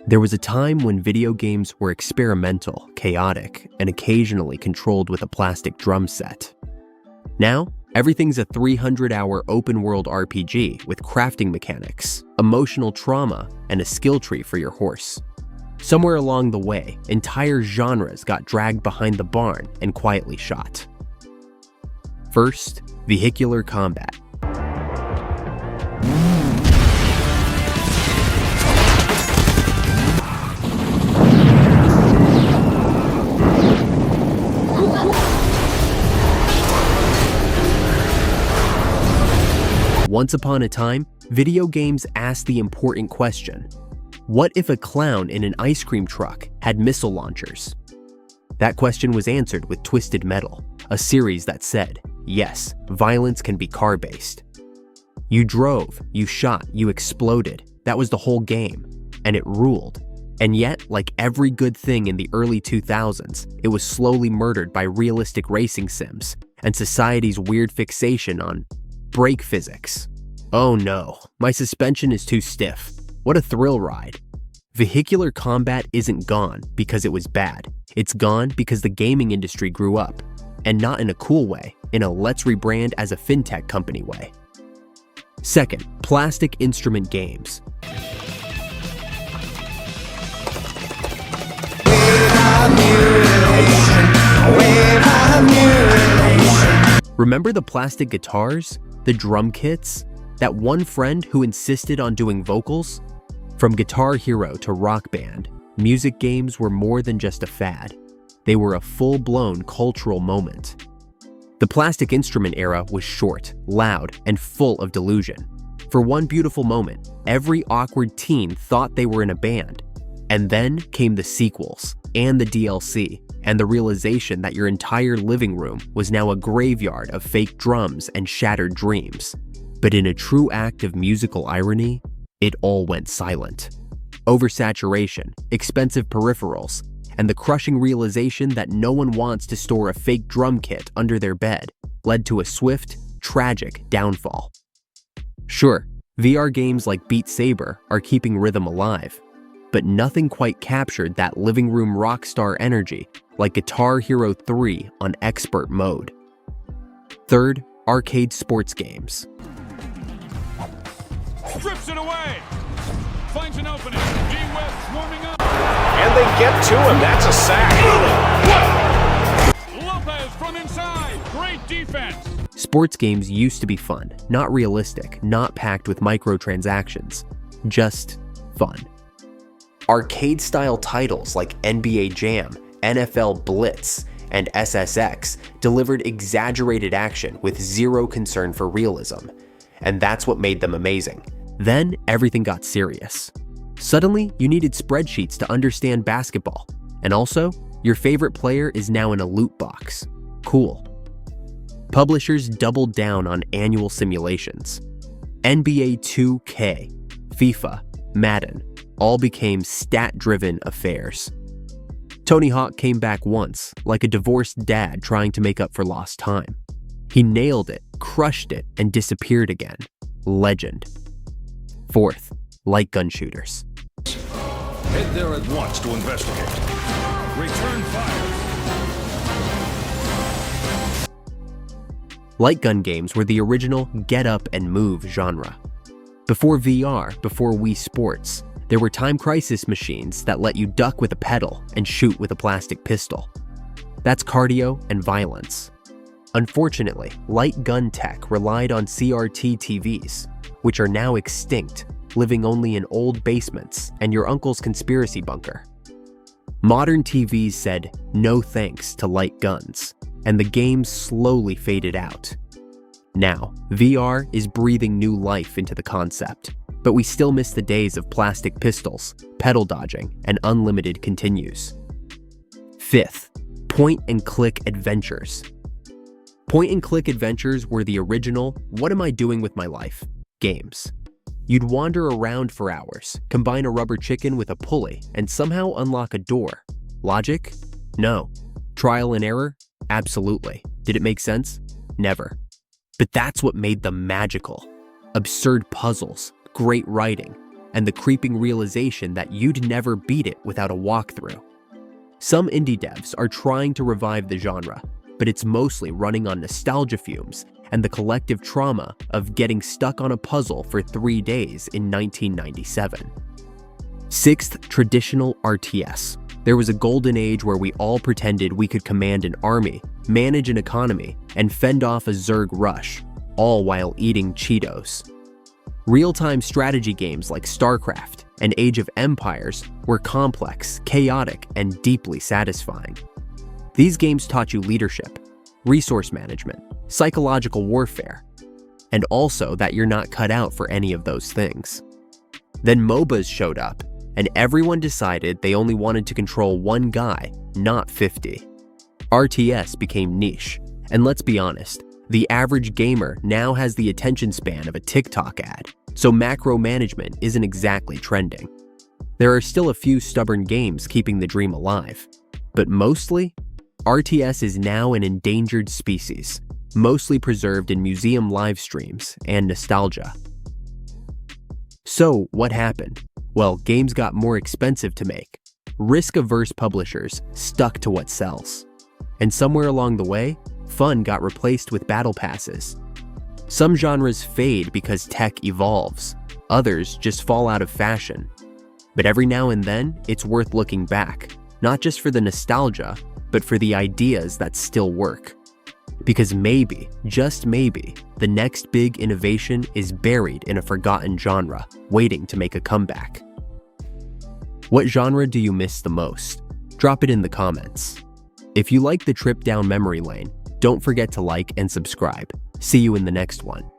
There was a time when video games were experimental, chaotic, and occasionally controlled with a plastic drum set. Now, everything's a 300-hour open-world RPG with crafting mechanics, emotional trauma, and a skill tree for your horse. Somewhere along the way, entire genres got dragged behind the barn and quietly shot. First, Vehicular Combat. Once upon a time, video games asked the important question: what if a clown in an ice cream truck had missile launchers? That question was answered with Twisted Metal, a series that said, yes, violence can be car-based. You drove, you shot, you exploded. That was the whole game, and it ruled. And yet, like every good thing in the early 2000s, it was slowly murdered by realistic racing sims and society's weird fixation on brake physics. Oh no, my suspension is too stiff. What a thrill ride. Vehicular Combat isn't gone because it was bad. It's gone because the gaming industry grew up. And not in a cool way, in a let's rebrand as a fintech company way. Second, plastic instrument games. Remember the plastic guitars? The drum kits? That one friend who insisted on doing vocals? From Guitar Hero to Rock Band, music games were more than just a fad. They were a full-blown cultural moment. The plastic instrument era was short, loud, and full of delusion. For one beautiful moment, every awkward teen thought they were in a band. And then came the sequels, and the DLC, and the realization that your entire living room was now a graveyard of fake drums and shattered dreams. But in a true act of musical irony, it all went silent. Oversaturation, expensive peripherals, and the crushing realization that no one wants to store a fake drum kit under their bed led to a swift, tragic downfall. Sure, VR games like Beat Saber are keeping rhythm alive, but nothing quite captured that living room rockstar energy like Guitar Hero 3 on expert mode. Third, arcade sports games. Strips it away! Finds an opening. D-Web's warming up. And they get to him. That's a sack. Lopez from inside. Great defense. Sports games used to be fun, not realistic, not packed with microtransactions. Just fun. Arcade-style titles like NBA Jam, NFL Blitz, and SSX delivered exaggerated action with zero concern for realism. And that's what made them amazing. Then everything got serious. Suddenly, you needed spreadsheets to understand basketball. And also, your favorite player is now in a loot box. Cool. Publishers doubled down on annual simulations. NBA 2K, FIFA, Madden, all became stat-driven affairs. Tony Hawk came back once, like a divorced dad trying to make up for lost time. He nailed it, crushed it, and disappeared again. Legend. Fourth, light gun shooters. Head there at once to investigate. Return fire. Light gun games were the original get up and move genre. Before VR, before Wii Sports, there were Time Crisis machines that let you duck with a pedal and shoot with a plastic pistol. That's cardio and violence. Unfortunately, light gun tech relied on CRT TVs, which are now extinct, living only in old basements and your uncle's conspiracy bunker. Modern TVs said no thanks to light guns, and the games slowly faded out. Now, VR is breathing new life into the concept, but we still miss the days of plastic pistols, pedal dodging, and unlimited continues. Fifth, point-and-click adventures. Point-and-click adventures were the original "what am I doing with my life" games. You'd wander around for hours, combine a rubber chicken with a pulley, and somehow unlock a door. Logic? No. Trial and error? Absolutely. Did it make sense? Never. But that's what made them magical. Absurd puzzles, great writing, and the creeping realization that you'd never beat it without a walkthrough. Some indie devs are trying to revive the genre, but it's mostly running on nostalgia fumes and the collective trauma of getting stuck on a puzzle for 3 days in 1997. Sixth, traditional RTS. There was a golden age where we all pretended we could command an army, manage an economy, and fend off a Zerg rush, all while eating Cheetos. Real-time strategy games like StarCraft and Age of Empires were complex, chaotic, and deeply satisfying. These games taught you leadership, resource management, psychological warfare, and also that you're not cut out for any of those things. Then MOBAs showed up, and everyone decided they only wanted to control one guy, not 50. RTS became niche, and let's be honest, the average gamer now has the attention span of a TikTok ad, so macro management isn't exactly trending. There are still a few stubborn games keeping the dream alive, but mostly, RTS is now an endangered species, mostly preserved in museum live streams and nostalgia. So, what happened? Well, games got more expensive to make. Risk-averse publishers stuck to what sells. And somewhere along the way, fun got replaced with battle passes. Some genres fade because tech evolves. Others just fall out of fashion. But every now and then, it's worth looking back, not just for the nostalgia, but for the ideas that still work. Because maybe, just maybe, the next big innovation is buried in a forgotten genre, waiting to make a comeback. What genre do you miss the most? Drop it in the comments. If you like the trip down memory lane, don't forget to like and subscribe. See you in the next one.